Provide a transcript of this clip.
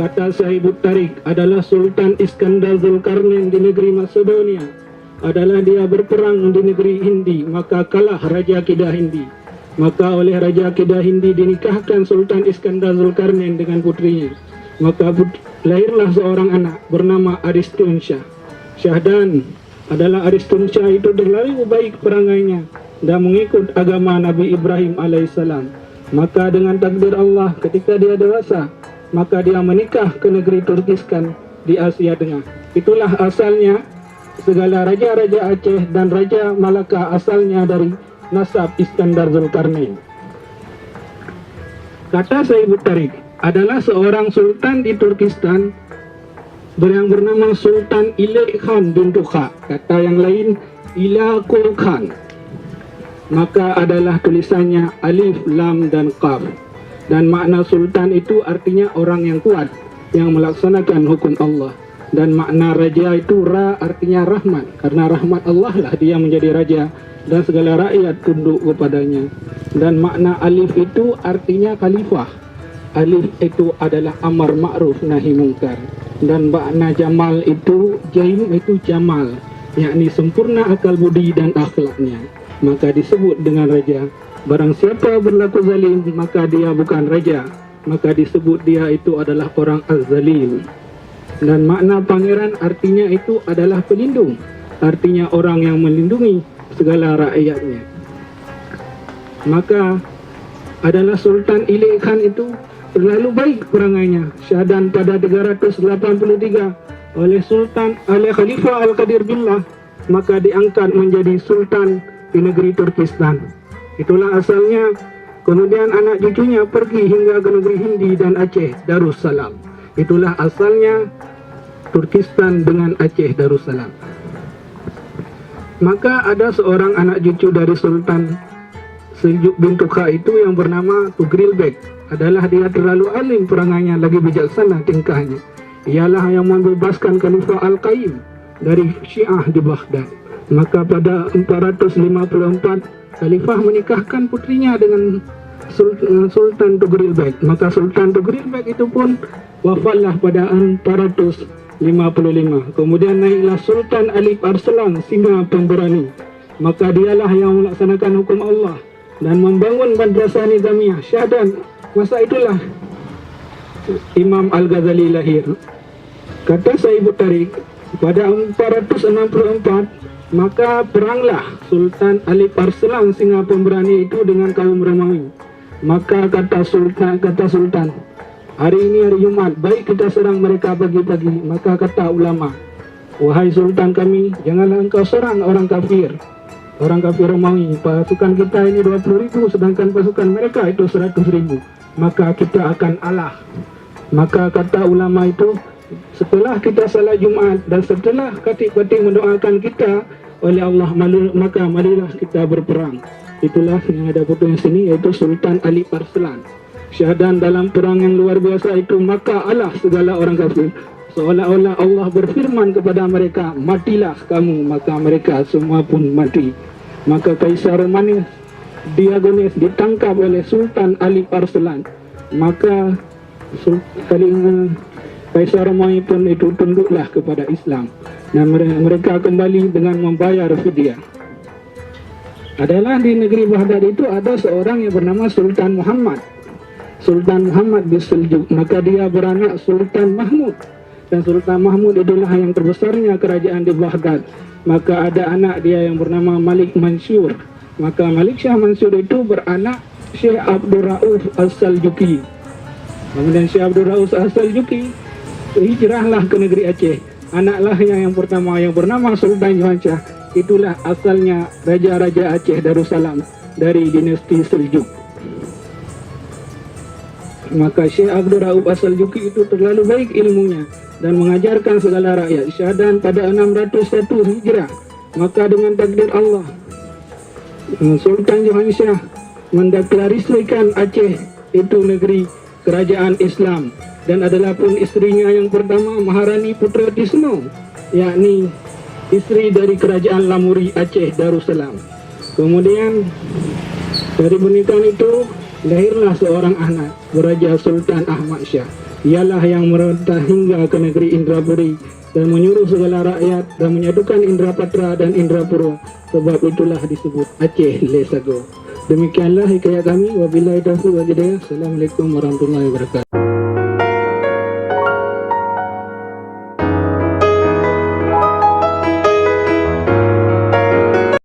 Kata Sahibut Tarik adalah Sultan Iskandar Zulkarnain di negeri Macedonia. Adalah dia berperang di negeri Hindi, maka kalah Raja Kedah Hindi. Maka oleh Raja Kedah Hindi dinikahkan Sultan Iskandar Zulkarnain dengan putrinya. Maka lahirlah seorang anak bernama Aristun Shah. Syahdan adalah Aristun Shah itu terlalu baik perangainya dan mengikut agama Nabi Ibrahim alaihissalam. Maka dengan takdir Allah ketika dia dewasa, maka dia menikah ke negeri Turkistan di Asia Tengah. Itulah asalnya segala raja-raja Aceh dan Raja Malaka asalnya dari nasab Iskandar Zulkarnain. Kata Sahibut Tarik adalah seorang sultan di Turkistan yang bernama Sultan Ilek Khan bin Tukha. Kata yang lain Ilakul Khan. Maka adalah tulisannya alif, lam dan qaf. Dan makna sultan itu artinya orang yang kuat yang melaksanakan hukum Allah. Dan makna raja itu ra artinya rahmat, karena rahmat Allah lah dia menjadi raja dan segala rakyat tunduk kepadanya. Dan makna alif itu artinya khalifah. Alif itu adalah amar ma'ruf nahi mungkar. Dan makna jamal itu jaim itu jamal, yakni sempurna akal budi dan akhlaknya. Maka disebut dengan raja. Barang siapa berlaku zalim, maka dia bukan raja, maka disebut dia itu adalah orang az-zalim. Dan makna pangeran artinya itu adalah pelindung, artinya orang yang melindungi segala rakyatnya. Maka adalah Sultan Ilek Khan itu terlalu baik perangainya. Syahdan pada 383 oleh Khalifah Al-Qadir Billah, maka diangkat menjadi sultan di negeri Turkistan. Itulah asalnya. Kemudian anak cucunya pergi hingga ke negeri Hindi dan Aceh Darussalam. Itulah asalnya Turkistan dengan Aceh Darussalam. Maka ada seorang anak cucu dari Sultan Seljuk bin Tukha itu yang bernama Tugril Bek. Adalah dia terlalu alim perangainya, lagi bijaksana tingkahnya. Ialah yang membebaskan Khalifah Al-Qaim dari Syiah di Baghdad. Maka pada 454 Khalifah menikahkan putrinya dengan Sultan Tugril Bek. Maka Sultan Tugril Bek itu pun wafatlah pada 455. Kemudian naiklah Sultan Alip Arslan Singa Pemberani. Maka dialah yang melaksanakan hukum Allah dan membangun Madrasah Nizamiyah. Syahdan masa itulah Imam Al-Ghazali lahir. Kata Sahibut Tarik, pada 464 maka peranglah Sultan Alip Arslan Singa Pemberani itu dengan kaum Romawi. Maka kata Sultan, hari ini hari Jumat, baik kita serang mereka pagi-pagi. Maka kata ulama, wahai Sultan kami, janganlah engkau serang orang kafir Romawi. Pasukan kita ini 20.000, sedangkan pasukan mereka itu 100.000. Maka kita akan alah. Maka kata ulama itu, setelah kita salat Jumat dan setelah katik-katik mendoakan kita oleh Allah, maka marilah kita berperang. Itulah yang ada foto yang sini, yaitu Sultan Alip Arslan. Syahdan dalam perang yang luar biasa itu, maka alah segala orang kafir. Seolah-olah Allah berfirman kepada mereka, matilah kamu, maka mereka semua pun mati. Maka Kaisar Romanis Diogenes ditangkap oleh Sultan Alip Arslan. Maka Kaisar Romawi pun itu tunduklah kepada Islam dan mereka kembali dengan membayar fidyah. Adalah di negeri Baghdad itu ada seorang yang bernama Sultan Muhammad bin Seljuk. Maka dia beranak Sultan Mahmud, dan Sultan Mahmud itulah yang terbesarnya kerajaan di Baghdad. Maka ada anak dia yang bernama Malik Mansur. Maka Malik Shah Mansur itu beranak Syekh Abdul Rauf As-Saljuki. Kemudian Syekh Abdul Rauf As-Saljuki hijrahlah ke negeri Aceh. Anaklah yang pertama yang bernama Sultan Johan Shah. Itulah asalnya Raja-Raja Aceh Darussalam dari dinasti Seljuk. Maka Syekh Abdul Rauf As-Saljuki itu terlalu baik ilmunya dan mengajarkan segala rakyat. Syahdan pada 601 Hijrah. Maka dengan takdir Allah, Sultan Johan Shah mendeklarasikan Aceh itu negeri kerajaan Islam. Dan adalah pun istrinya yang pertama Maharani Putra Tisno, yakni istri dari kerajaan Lamuri Aceh Darussalam. Kemudian dari pernikahan itu Lahirlah seorang anak, Raja Sultan Ahmad Shah. Ialah yang merentah hingga ke negeri Indrapuri dan menyuruh segala rakyat dan menyadukan Indrapatra dan Indrapura. Sebab itulah disebut Aceh Lesago. Demikianlah hikayat kami. Wabillahi taufiq wal hidayah. Assalamualaikum warahmatullahi wabarakatuh.